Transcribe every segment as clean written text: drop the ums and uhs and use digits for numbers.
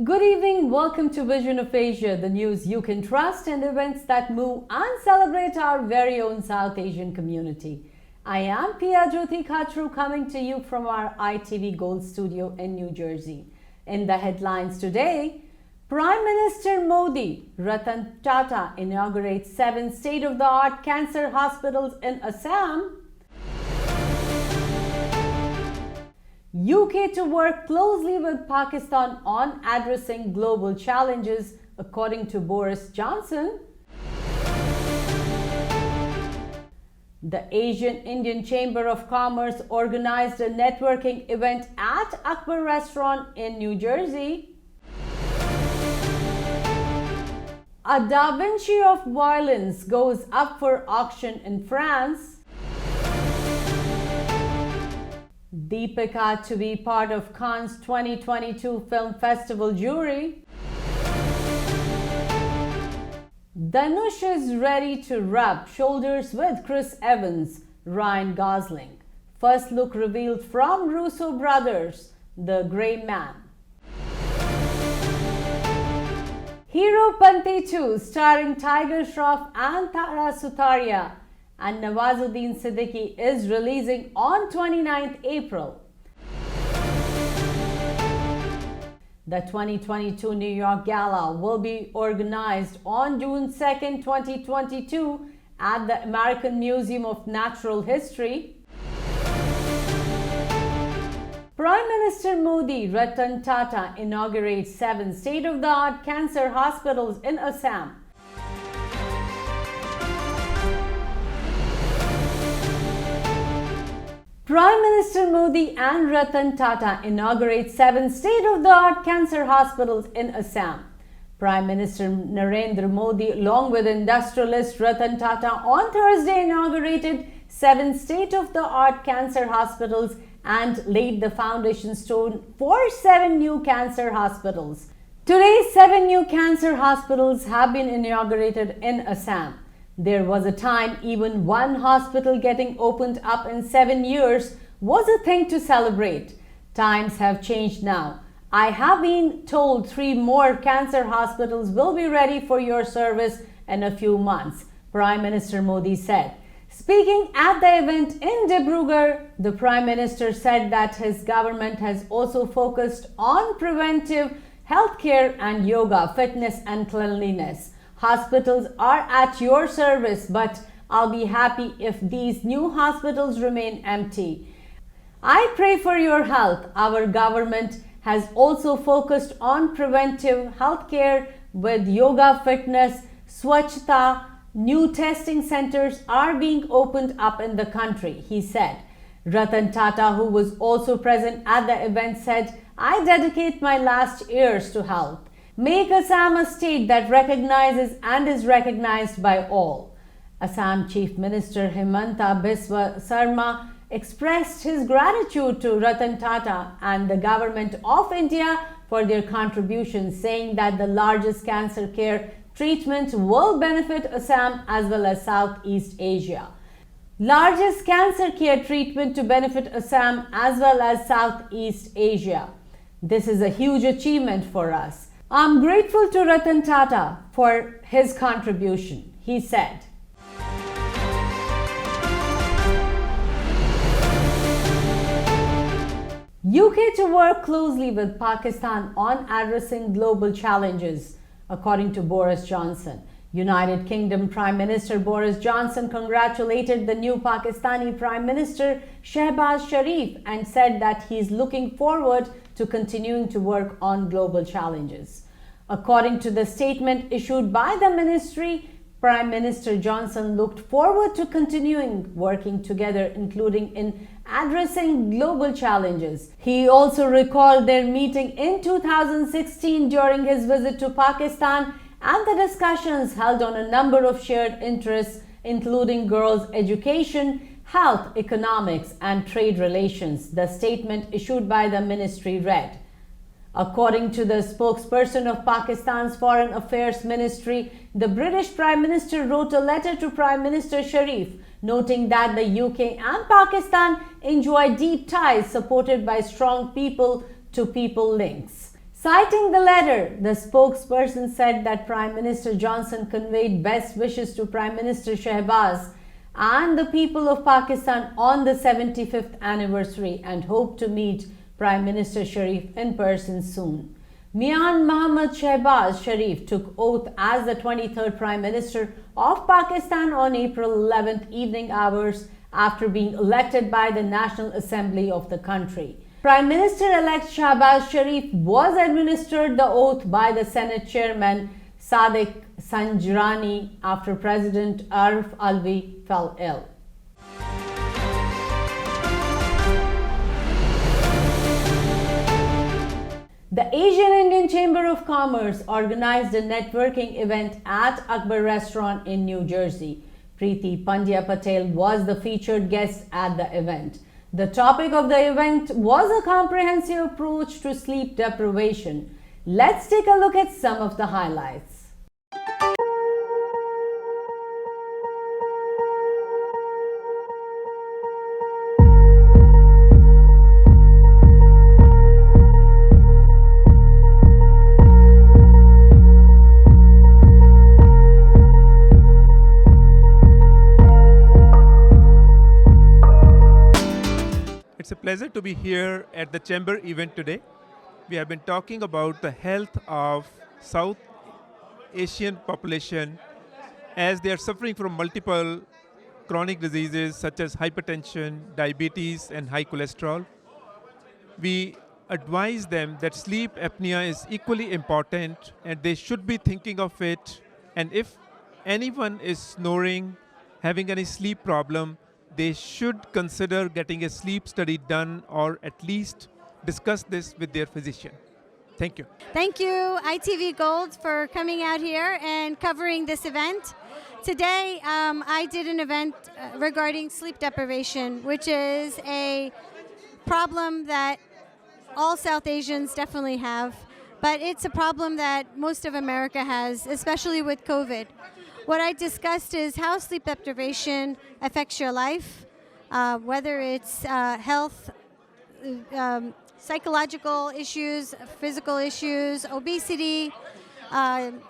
Good evening, welcome to Vision of Asia, the news you can trust and events that move and celebrate our very own South Asian community. I am Pia Jyoti Khatru coming to you from our ITV Gold studio in New Jersey. In the headlines today, Prime Minister Modi, Ratan Tata inaugurates 7 state-of-the-art cancer hospitals in Assam. UK to work closely with Pakistan on addressing global challenges, according to Boris Johnson. The Asian Indian Chamber of Commerce organized a networking event at Akbar Restaurant in New Jersey. A Da Vinci of violins goes up for auction in France. Deepika to be part of Cannes 2022 Film Festival jury. Dhanush is ready to rub shoulders with Chris Evans, Ryan Gosling. First look revealed from Russo brothers, The Grey Man. Hero Panti 2 starring Tiger Shroff and Tara Sutaria and Nawazuddin Siddiqui is releasing on 29th April. The 2022 New York Gala will be organized on June 2nd, 2022 at the American Museum of Natural History. Prime Minister Modi, Ratan Tata inaugurates 7 state-of-the-art cancer hospitals in Assam. Prime Minister Modi and Ratan Tata inaugurate 7 state-of-the-art cancer hospitals in Assam. Prime Minister Narendra Modi, along with industrialist Ratan Tata, on Thursday inaugurated 7 state-of-the-art cancer hospitals and laid the foundation stone for 7 new cancer hospitals. Today, 7 new cancer hospitals have been inaugurated in Assam. There was a time even one hospital getting opened up in 7 years was a thing to celebrate. Times have changed now. I have been told 3 more cancer hospitals will be ready for your service in a few months, Prime Minister Modi said. Speaking at the event in Dibrugarh, the Prime Minister said that his government has also focused on preventive healthcare and yoga, fitness and cleanliness. Hospitals are at your service, but I'll be happy if these new hospitals remain empty. I pray for your health. Our government has also focused on preventive healthcare with yoga, fitness, swachhta. New testing centers are being opened up in the country, he said. Ratan Tata, who was also present at the event, said, I dedicate my last years to health. Make Assam a state that recognizes and is recognized by all. Assam Chief Minister Himanta Biswa Sarma expressed his gratitude to Ratan Tata and the Government of India for their contributions, saying that the largest cancer care treatment will benefit Assam as well as Southeast Asia. Largest cancer care treatment to benefit Assam as well as Southeast Asia. This is a huge achievement for us. I'm grateful to Ratan Tata for his contribution, he said. UK to work closely with Pakistan on addressing global challenges, according to Boris Johnson. United Kingdom Prime Minister Boris Johnson congratulated the new Pakistani Prime Minister Shehbaz Sharif and said that he is looking forward to continuing to work on global challenges. According to the statement issued by the ministry, Prime Minister Johnson looked forward to continuing working together, including in addressing global challenges. He also recalled their meeting in 2016 during his visit to Pakistan and the discussions held on a number of shared interests, including girls' education, health, economics, and trade relations, the statement issued by the ministry read. According to the spokesperson of Pakistan's Foreign Affairs Ministry, the British Prime Minister wrote a letter to Prime Minister Sharif, noting that the UK and Pakistan enjoy deep ties supported by strong people-to-people links. Citing the letter, the spokesperson said that Prime Minister Johnson conveyed best wishes to Prime Minister Shehbaz and the people of Pakistan on the 75th anniversary and hoped to meet Prime Minister Sharif in person soon. Mian Mohammad Shehbaz Sharif took oath as the 23rd Prime Minister of Pakistan on April 11th evening hours after being elected by the National Assembly of the country. Prime Minister-elect Shehbaz Sharif was administered the oath by the Senate Chairman Sadiq Sanjrani after President Arif Alvi fell ill. The Asian Indian Chamber of Commerce organized a networking event at Akbar Restaurant in New Jersey. Preeti Pandya Patel was the featured guest at the event. The topic of the event was a comprehensive approach to sleep deprivation. Let's take a look at some of the highlights. It's a pleasure to be here at the Chamber event today. We have been talking about the health of South Asian population as they are suffering from multiple chronic diseases such as hypertension, diabetes, and high cholesterol. We advise them that sleep apnea is equally important and they should be thinking of it. And if anyone is snoring, having any sleep problem, they should consider getting a sleep study done or at least discuss this with their physician. Thank you. Thank you, ITV Gold, for coming out here and covering this event. Today, I did an event regarding sleep deprivation, which is a problem that all South Asians definitely have, but it's a problem that most of America has, especially with COVID. What I discussed is how sleep deprivation affects your life, whether it's health, psychological issues, physical issues, obesity,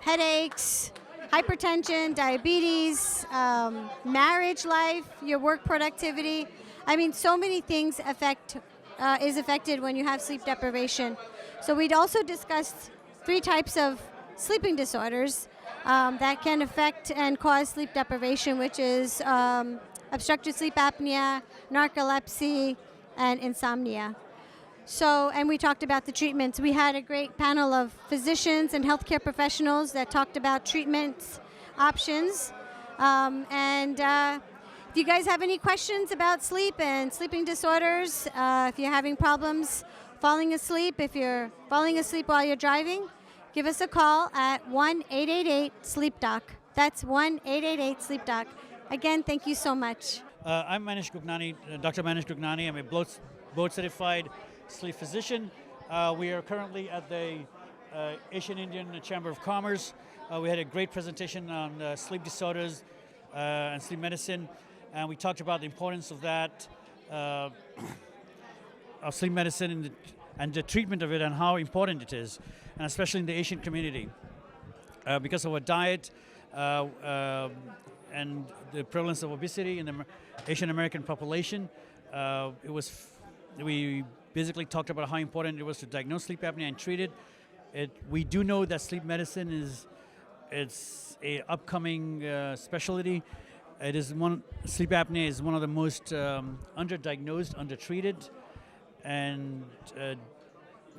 headaches, hypertension, diabetes, marriage life, your work productivity. I mean, so many things is affected when you have sleep deprivation. So we'd also discussed 3 types of sleeping disorders that can affect and cause sleep deprivation, which is obstructive sleep apnea, narcolepsy, and insomnia. So, and we talked about the treatments. We had a great panel of physicians and healthcare professionals that talked about treatment options. If you guys have any questions about sleep and sleeping disorders, if you're having problems falling asleep, if you're falling asleep while you're driving, give us a call at 1-888-SLEEP-DOC. That's 1-888-SLEEP-DOC. Again, thank you so much. I'm Manish Gugnani, Dr. Manish Gugnani. I'm a board-certified sleep physician. We are currently at the Asian Indian Chamber of Commerce. We had a great presentation on sleep disorders and sleep medicine, and we talked about the importance of that, of sleep medicine and the treatment of it and how important it is, and especially in the Asian community. Because of our diet and the prevalence of obesity in the Asian American population, we basically talked about how important it was to diagnose sleep apnea and treat it. We do know that sleep medicine it's a upcoming specialty. Sleep apnea is one of the most underdiagnosed, undertreated, and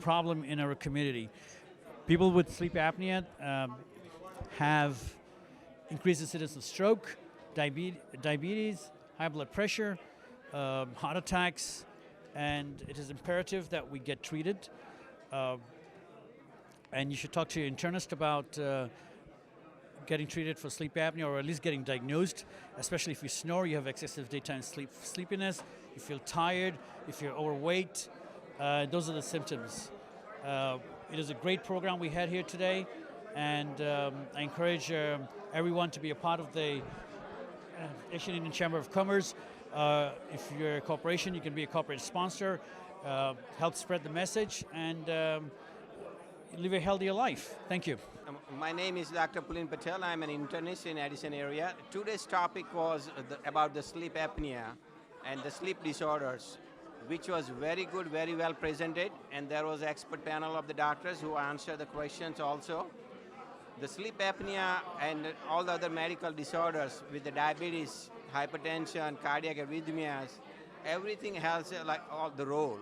problem in our community. People with sleep apnea have increased incidence of stroke, diabetes, high blood pressure, heart attacks, and it is imperative that we get treated. And you should talk to your internist about getting treated for sleep apnea, or at least getting diagnosed, especially if you snore, you have excessive daytime sleepiness, you feel tired, if you're overweight. Those are the symptoms. It is a great program we had here today, and I encourage everyone to be a part of the Asian Indian Chamber of Commerce. If you're a corporation, you can be a corporate sponsor, help spread the message, and live a healthier life. Thank you. My name is Dr. Pulin Patel. I'm an internist in Addison area. Today's topic was about the sleep apnea and the sleep disorders, which was very good, very well presented, and there was an expert panel of the doctors who answered the questions also. The sleep apnea and all the other medical disorders with the diabetes, hypertension, cardiac arrhythmias, everything has like all the role.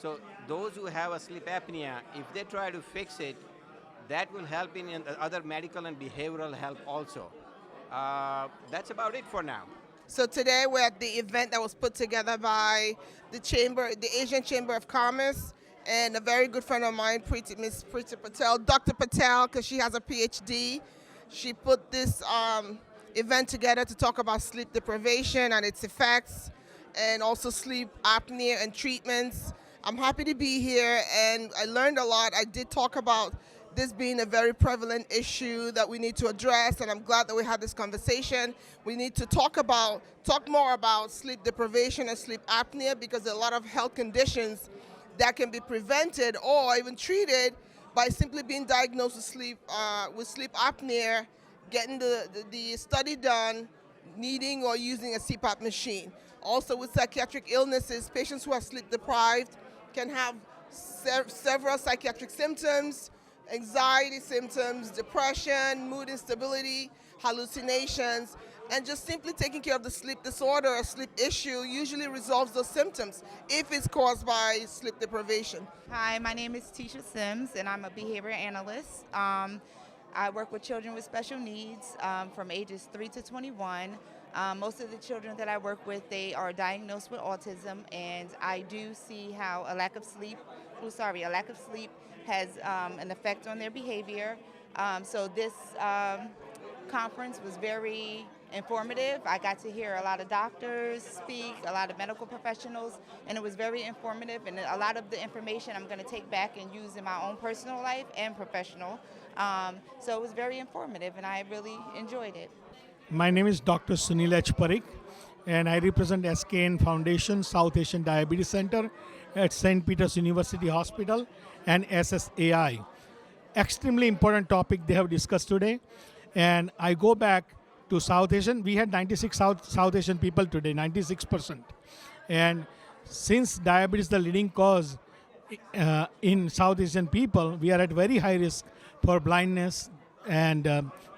So those who have a sleep apnea, if they try to fix it, that will help in other medical and behavioral health also. That's about it for now. So today we're at the event that was put together by the Chamber, the Asian Chamber of Commerce, and a very good friend of mine, Miss Preeti Patel, Dr. Patel, because she has a PhD. She put this event together to talk about sleep deprivation and its effects, and also sleep apnea and treatments. I'm happy to be here, and I learned a lot. I did talk about this being a very prevalent issue that we need to address, and I'm glad that we had this conversation. We need to talk more about sleep deprivation and sleep apnea, because there are a lot of health conditions that can be prevented or even treated by simply being diagnosed with sleep apnea, getting the study done, needing or using a CPAP machine. Also with psychiatric illnesses, patients who are sleep deprived can have several psychiatric symptoms, anxiety symptoms, depression, mood instability, hallucinations, and just simply taking care of the sleep disorder or sleep issue usually resolves those symptoms if it's caused by sleep deprivation. Hi, my name is Tisha Sims, and I'm a behavior analyst. I work with children with special needs from ages 3 to 21. Most of the children that I work with, they are diagnosed with autism, and I do see how a lack of sleep has an effect on their behavior. So this conference was very informative. I got to hear a lot of doctors speak, a lot of medical professionals, and it was very informative, and a lot of the information I'm going to take back and use in my own personal life and professional. So it was very informative, and I really enjoyed it. My name is Dr. Sunil H. Parikh, and I represent SKN Foundation South Asian Diabetes Center at St. Peter's University Hospital and SSAI. Extremely important topic they have discussed today, and I go back to South Asian. We had 96 South Asian people today, 96%. And since diabetes is the leading cause in South Asian people, we are at very high risk for blindness and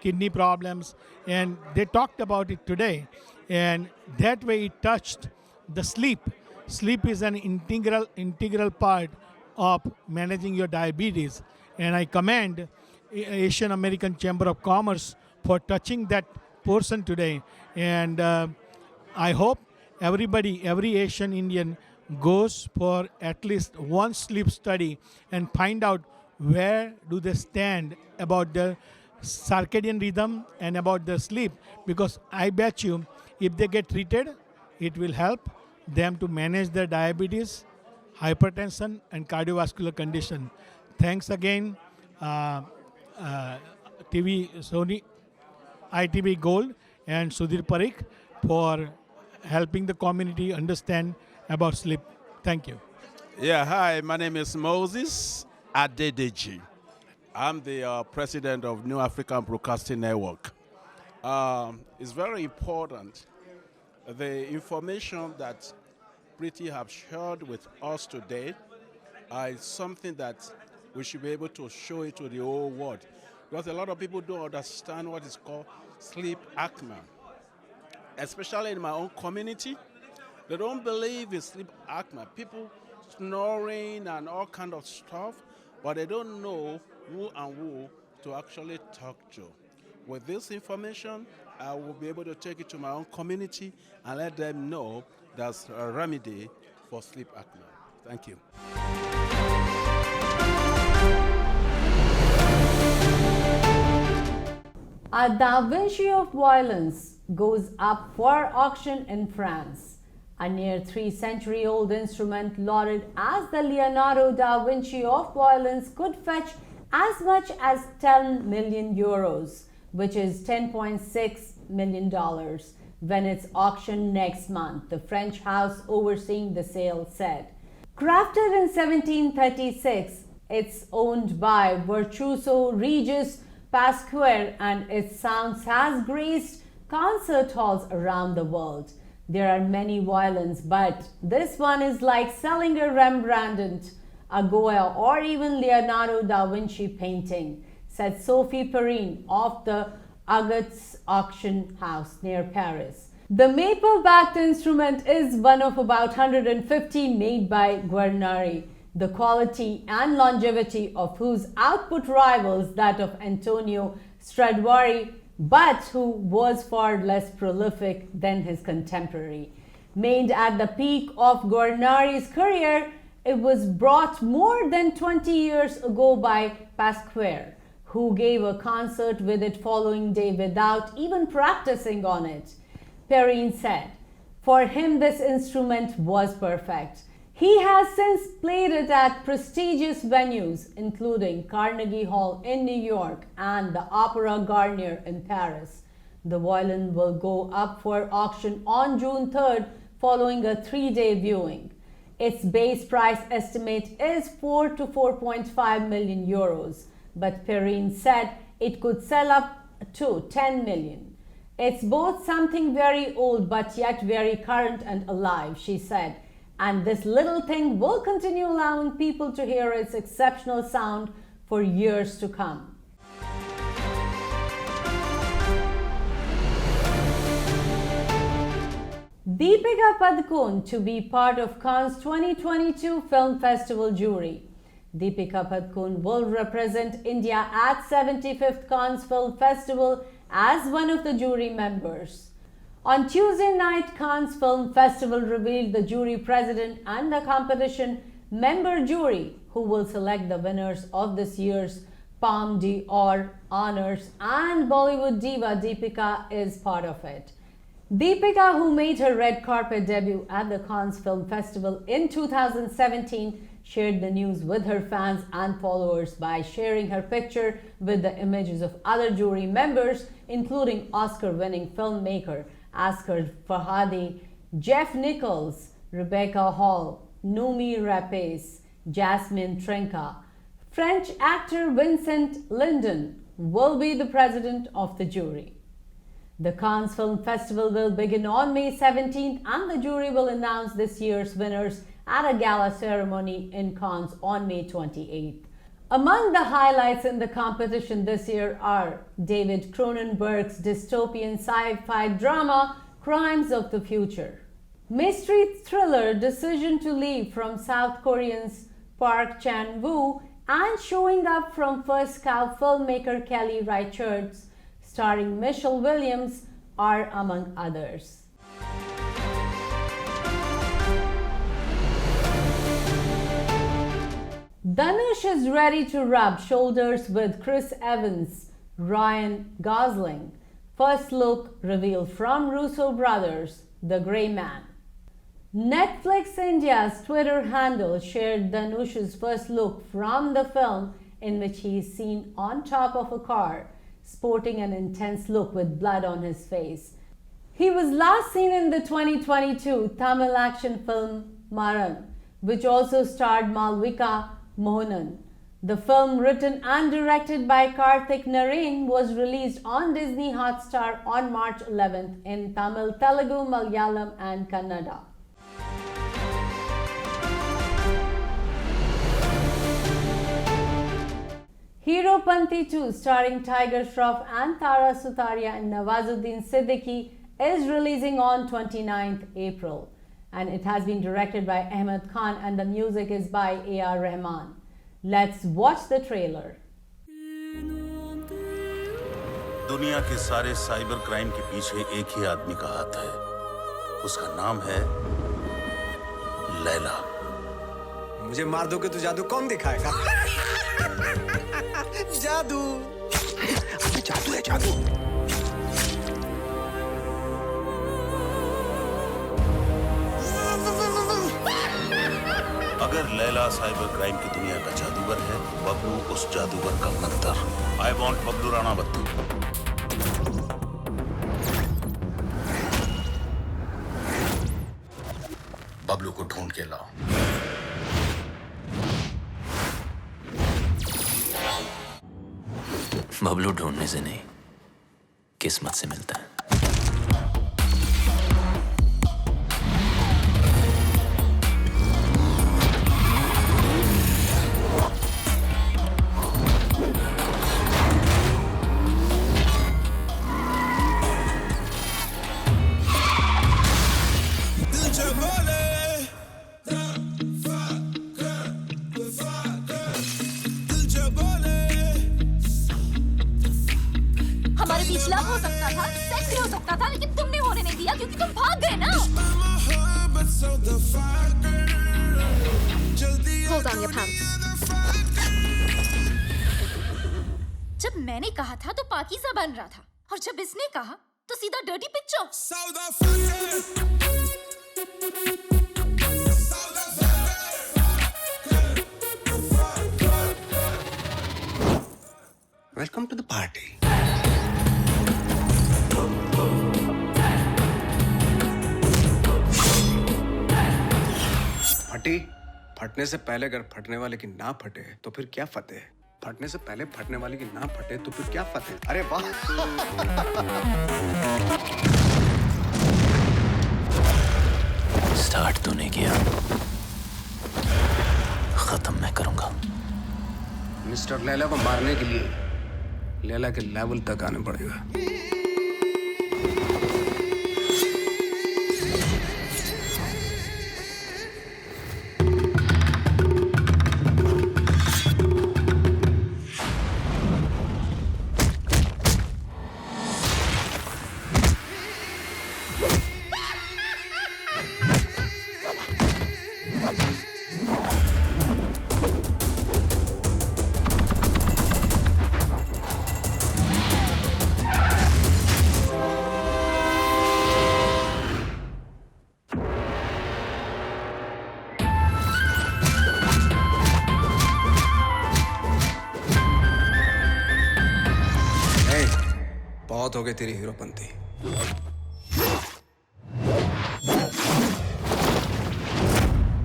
kidney problems. And they talked about it today. And that way it touched the sleep. Sleep is an integral part of managing your diabetes. And I commend Asian American Chamber of Commerce for touching that portion today. And I hope every Asian Indian goes for at least one sleep study and find out where do they stand about the circadian rhythm and about the sleep, because I bet you if they get treated, it will help them to manage their diabetes, hypertension, and cardiovascular condition. Thanks again, ITV Gold and Sudhir Parikh for helping the community understand about sleep. Thank you. Yeah, hi, my name is Moses Adedeji. I'm the president of New African Broadcasting Network. It's very important. The information that Preeti have shared with us today is something that we should be able to show it to the whole world. Because a lot of people don't understand what is called sleep apnea. Especially in my own community, they don't believe in sleep apnea. People snoring and all kind of stuff, but they don't know who to actually talk to. With this information, I will be able to take it to my own community and let them know there's a remedy for sleep apnea. Thank you. A Da Vinci of violins goes up for auction in France. A near 3-century-old instrument lauded as the Leonardo da Vinci of violins could fetch as much as 10 million euros, which is $10.6 million, when it's auctioned next month, the French house overseeing the sale said. Crafted in 1736, It's owned by Virtuoso Regis Pasquale and its sounds has graced concert halls around the world. There are many violins, but this one is like selling a Rembrandt, a Goya, or even Leonardo da Vinci painting, said Sophie Perrine of the Inaugurates auction house near Paris. The maple-backed instrument is one of about 150 made by Guarneri, the quality and longevity of whose output rivals that of Antonio Stradivari, but who was far less prolific than his contemporary. Made at the peak of Guarneri's career, it was brought more than 20 years ago by Pasquale, who gave a concert with it following day without even practicing on it. Perrine said, "For him this instrument was perfect. He has since played it at prestigious venues including Carnegie Hall in New York and the Opera Garnier in Paris. The violin will go up for auction on June 3rd following a 3-day viewing. Its base price estimate is 4 to 4.5 million euros, but Perrine said it could sell up to 10 million. It's both something very old but yet very current and alive," she said, "and this little thing will continue allowing people to hear its exceptional sound for years to come." Deepika Padukone to be part of Cannes 2022 Film Festival jury. Deepika Padukone will represent India at 75th Cannes Film Festival as one of the jury members. On Tuesday night, Cannes Film Festival revealed the jury president and the competition member jury who will select the winners of this year's Palme d'Or honors, and Bollywood diva Deepika is part of it. Deepika, who made her red carpet debut at the Cannes Film Festival in 2017, shared the news with her fans and followers by sharing her picture with the images of other jury members, including Oscar-winning filmmaker Asghar Farhadi, Jeff Nichols, Rebecca Hall, Noomi Rapace, Jasmine Trinca. French actor Vincent Lindon will be the president of the jury. The Cannes Film Festival will begin on May 17th and the jury will announce this year's winners at a gala ceremony in Cannes on May 28th. Among the highlights in the competition this year are David Cronenberg's dystopian sci-fi drama Crimes of the Future, mystery thriller Decision to Leave from South Korean's Park Chan-woo, and Showing Up from First Cow filmmaker Kelly Reichardt, starring Michelle Williams, are among others. Dhanush is ready to rub shoulders with Chris Evans, Ryan Gosling. First look revealed from Russo brothers, The Grey Man. Netflix India's Twitter handle shared Dhanush's first look from the film, in which he is seen on top of a car, sporting an intense look with blood on his face. He was last seen in the 2022 Tamil action film Maran, which also starred Malvika Mohanan. The film, written and directed by Karthik Narain, was released on Disney Hotstar on March 11th in Tamil, Telugu, Malayalam and Kannada. Hero Panti 2, starring Tiger Shroff and Tara Sutaria and Nawazuddin Siddiqui, is releasing on 29th April. And it has been directed by Ahmed Khan and the music is by A.R. Rahman. Let's watch the trailer. दुनिया के सारे cyber crime के पीछे एक ही आदमी का हाथ है। उसका नाम है लैला। मुझे मार दोगे तो जादू कौन दिखाएगा? जादू। अबे जादू है जादू। अगर लैला साइबर क्राइम की दुनिया का जादूगर है, बबलू उस जादूगर का मंत्र। I want Bablu Rana बत्तू। बबलू को ढूंढ के लाओ। बबलू ढूंढने से नहीं, किस्मत से मिलता है। हमारे बीच लव हो सकता था, सेक्स भी हो सकता था, लेकिन तुमने होने नहीं दिया क्योंकि तुम भाग गए ना। Hold on your pants. जब मैंने कहा था तो पाकीज़ा बन रहा था, और जब इसने कहा तो सीधा dirty picture. Welcome to the party. फटी, फटने से पहले अगर फटने वाले की ना फटे तो फिर क्या फतेह? फटने से पहले फटने वाले की ना फटे तो फिर क्या फतेह? अरे वाह! स्टार्ट तूने किया, खत्म मैं करूंगा। मिस्टर लैला को मारने के लिए लैला के लेवल तक आने पड़ेगा। बहुत हो गई तेरी हीरोपंती।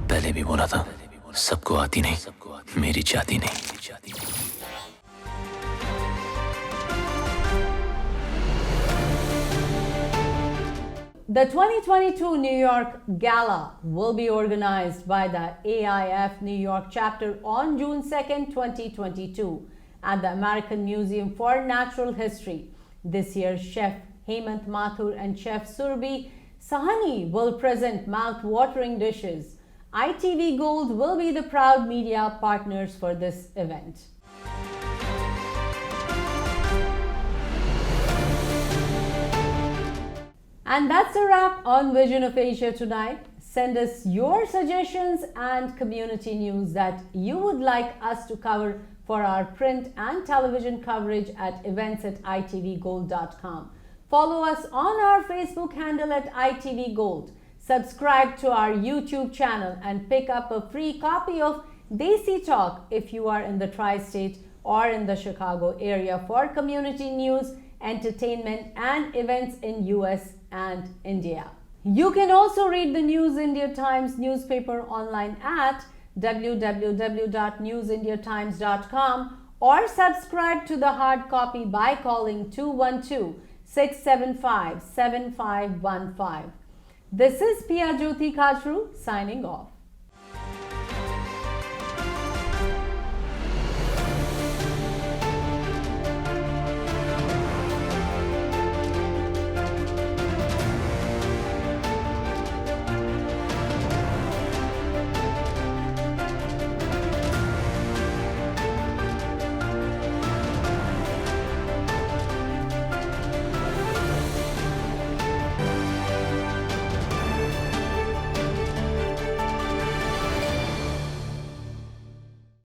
पहले भी बोला था, सबको आती नहीं, मेरी जाती नहीं। The 2022 New York Gala will be organized by the AIF New York chapter on June 2nd, 2022 at the American Museum for Natural History. This year, Chef Hemant Mathur and Chef Surabhi Sahani will present mouth-watering dishes. ITV Gold will be the proud media partners for this event. And that's a wrap on Vision of Asia tonight. Send us your suggestions and community news that you would like us to cover for our print and television coverage at events@itvgold.com. Follow us on our Facebook handle at ITV Gold. Subscribe to our YouTube channel and pick up a free copy of Desi Talk if you are in the tri-state or in the Chicago area for community news, entertainment and events in US and India. You can also read the News India Times newspaper online at www.newsindiatimes.com or subscribe to the hard copy by calling 212-675-7515. This is Pia Jyoti Kajru signing off.